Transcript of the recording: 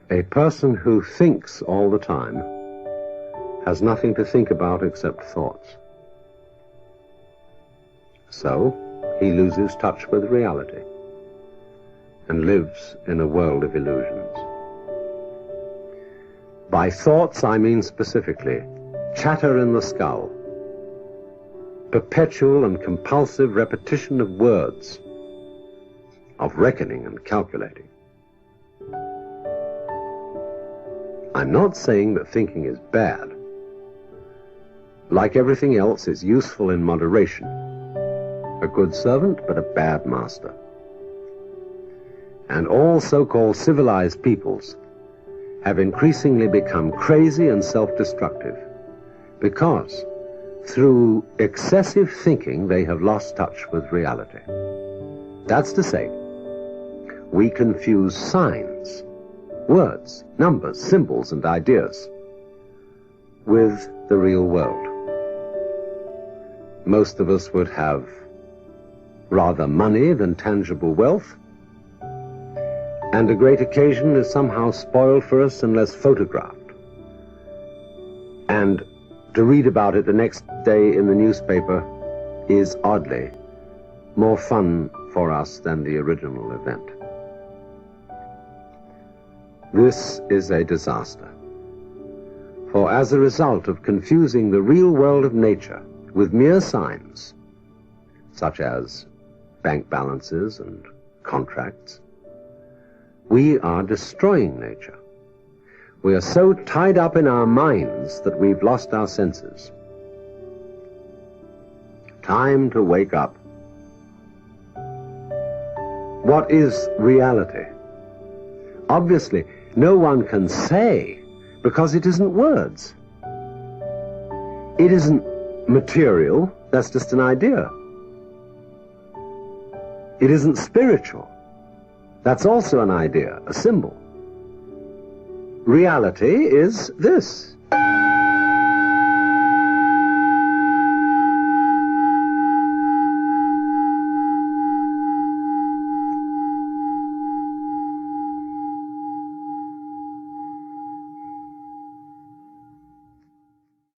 A person who thinks all the time has nothing to think about except thoughts. So he loses touch with reality and lives in a world of illusions. By thoughts, I mean specifically chatter in the skull, perpetual and compulsive repetition of words, of reckoning and calculating. I'm not saying that thinking is bad. Like everything else, it's useful in moderation. A good servant, but a bad master. And all so-called civilized peoples have increasingly become crazy and self-destructive because through excessive thinking they have lost touch with reality. That's to say, we confuse signs, words, numbers, symbols, and ideas with the real world. Most of us would have rather money than tangible wealth, and a great occasion is somehow spoiled for us unless photographed. And to read about it the next day in the newspaper is oddly more fun for us than the original event. This is a disaster. For as a result of confusing the real world of nature with mere signs, such as bank balances and contracts, we are destroying nature. We are so tied up in our minds that we've lost our senses. Time to wake up. What is reality? Obviously, no one can say, because it isn't words. It isn't material, that's just an idea. It isn't spiritual. That's also an idea, a symbol. Reality is this.